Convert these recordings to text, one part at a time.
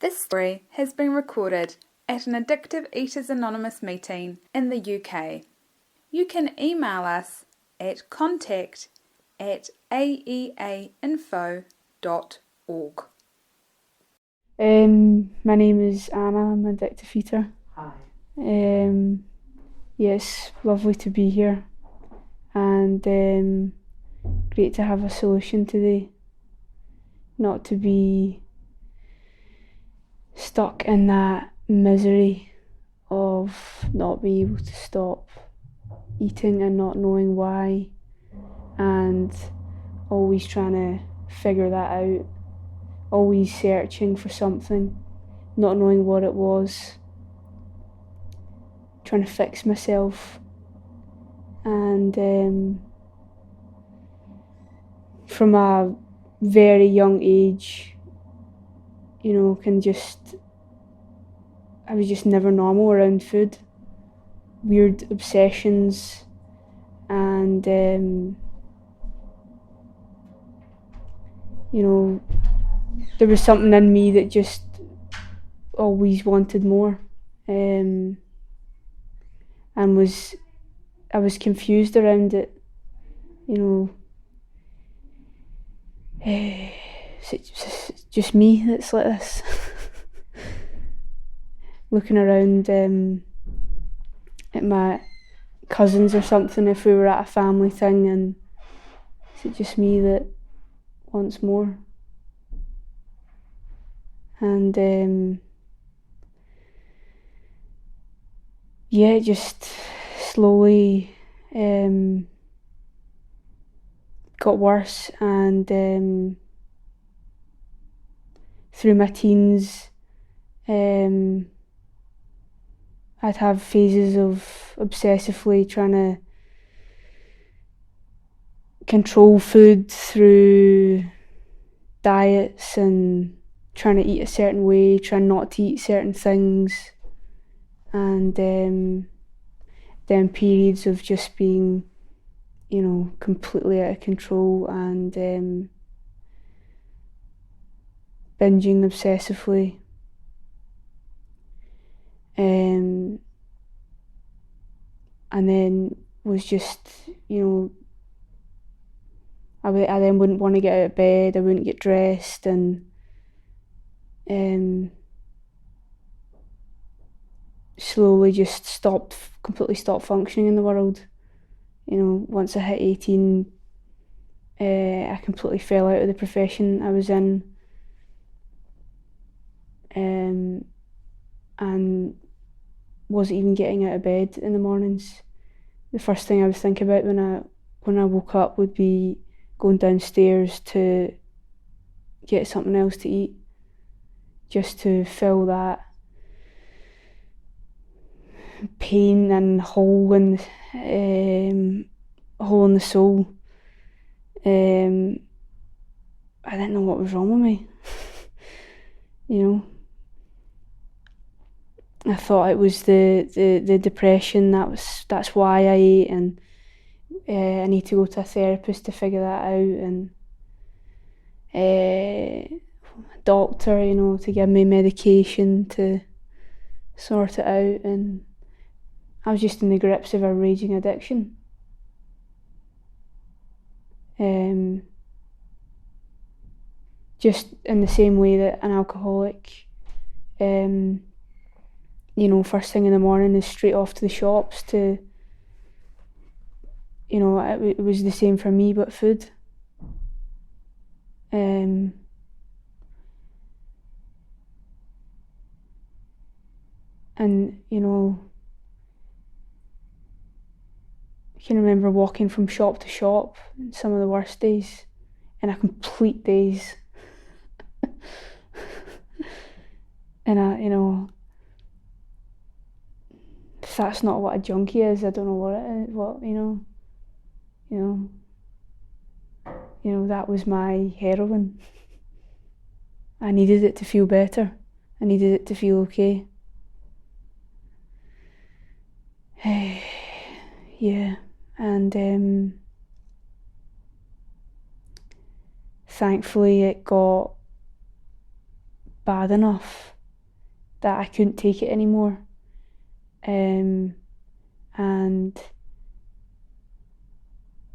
This story has been recorded at an Addictive Eaters Anonymous meeting in the UK. You can email us at contact@aeainfo.org. My name is Anna, I'm an addictive eater. Hi. Yes, lovely to be here, and great to have a solution today. Not to be stuck in that misery of not being able to stop eating and not knowing why, and always trying to figure that out, always searching for something, not knowing what it was, trying to fix myself, and from a very young age, I was just never normal around food. Weird obsessions, and there was something in me that just always wanted more, and I was confused around it. It's just me that's like this. Looking around at my cousins or something, if we were at a family thing, and is it just me that wants more? And it just slowly got worse, and through my teens I'd have phases of obsessively trying to control food through diets and trying to eat a certain way, trying not to eat certain things, and then periods of just being completely out of control, and binging obsessively, and then was just, I then wouldn't want to get out of bed, I wouldn't get dressed, and slowly just completely stopped functioning in the world. Once I hit 18, I completely fell out of the profession I was in, and wasn't even getting out of bed in the mornings. The first thing I would think about when I woke up would be going downstairs to get something else to eat, just to fill that pain and hole in the soul. I didn't know what was wrong with me. I thought it was the depression, that's why I ate, and I need to go to a therapist to figure that out, and a doctor, to give me medication to sort it out, and I was just in the grips of a raging addiction. Just in the same way that an alcoholic, first thing in the morning is straight off to the shops to, it was the same for me, but food. And I can remember walking from shop to shop in some of the worst days, in a complete daze. And if that's not what a junkie is, I don't know what it is. That was my heroin. I needed it to feel better. I needed it to feel okay. Yeah, and thankfully it got bad enough that I couldn't take it anymore. And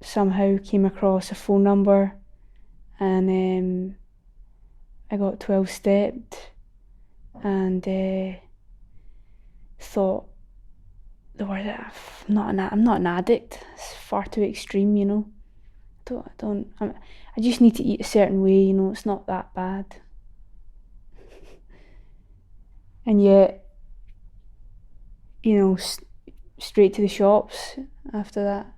somehow came across a phone number, and I got 12-stepped, and thought, I'm not an addict. It's far too extreme, you know. I just need to eat a certain way, you know. It's not that bad. And yet, you know, straight to the shops after that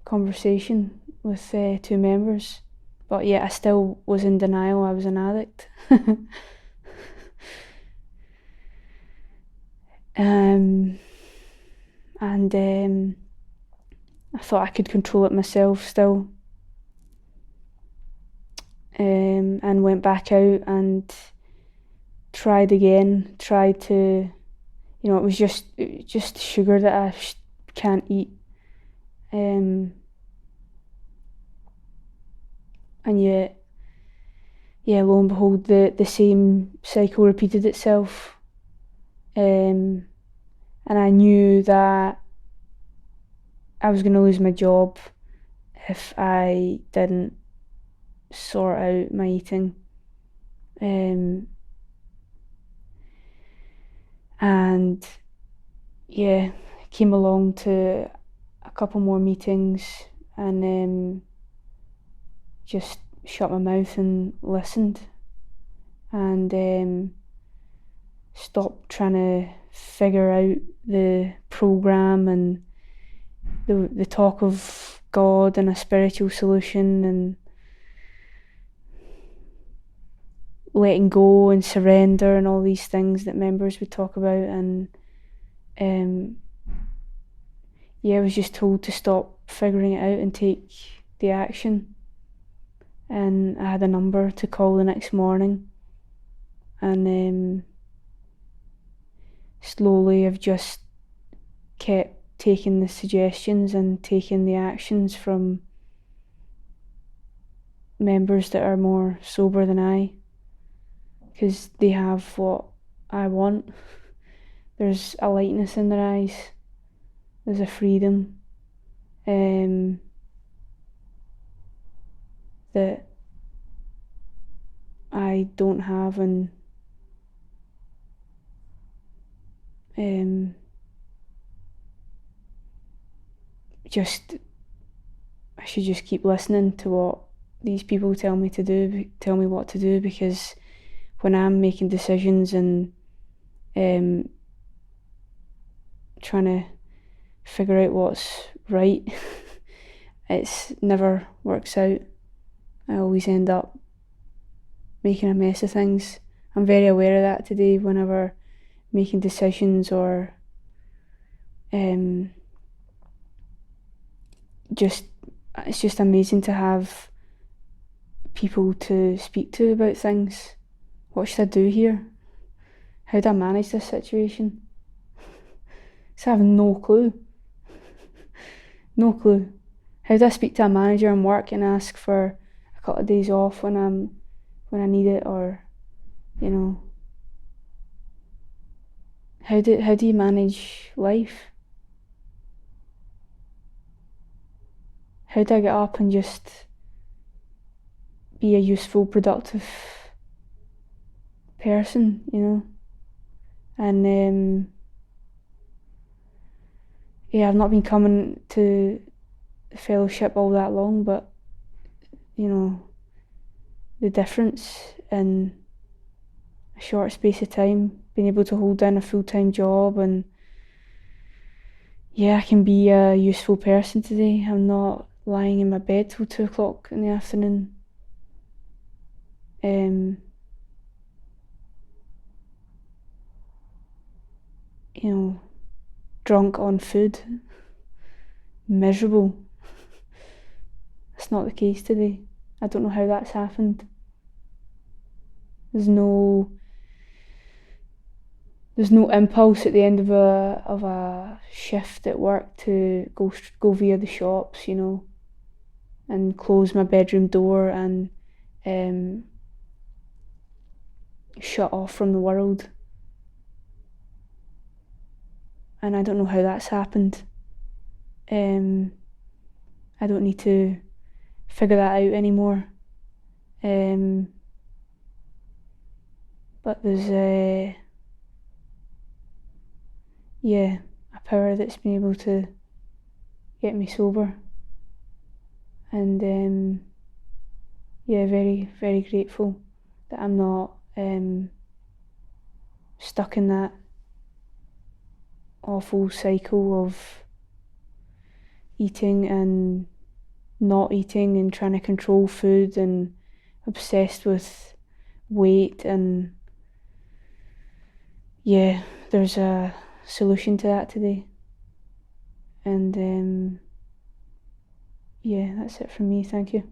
conversation with 2 members. But yet I still was in denial I was an addict. And I thought I could control it myself still. And went back out and tried to, you know, it was just sugar that I can't eat. And yet, lo and behold, the same cycle repeated itself. And I knew that I was going to lose my job if I didn't sort out my eating. And yeah, came along to a couple more meetings and just shut my mouth and listened, and stopped trying to figure out the program and the talk of God and a spiritual solution and letting go and surrender and all these things that members would talk about. And I was just told to stop figuring it out and take the action. And I had a number to call the next morning, and slowly I've just kept taking the suggestions and taking the actions from members that are more sober than I, because they have what I want. There's a lightness in their eyes, there's a freedom that I don't have, and I should just keep listening to what these people tell me what to do, because when I'm making decisions and trying to figure out what's right, it's never works out. I always end up making a mess of things. I'm very aware of that today whenever making decisions, or it's just amazing to have people to speak to about things. What should I do here? How do I manage this situation? So I have no clue. No clue. How do I speak to a manager in work and ask for a couple of days off when I need it, or, you know, how do you manage life? How do I get up and just be a useful, productive person, you know? And I've not been coming to the fellowship all that long, but, you know, the difference in a short space of time, being able to hold down a full-time job, and I can be a useful person today. I'm not lying in my bed till 2 o'clock in the afternoon. You know, drunk on food, miserable. It's not the case today. I don't know how that's happened. There's no impulse at the end of a shift at work to go via the shops, you know, and close my bedroom door and shut off from the world. And I don't know how that's happened. I don't need to figure that out anymore. But there's a power that's been able to get me sober. And very, very grateful that I'm not stuck in that awful cycle of eating and not eating and trying to control food and obsessed with weight. And there's a solution to that today. And that's it from me. Thank you.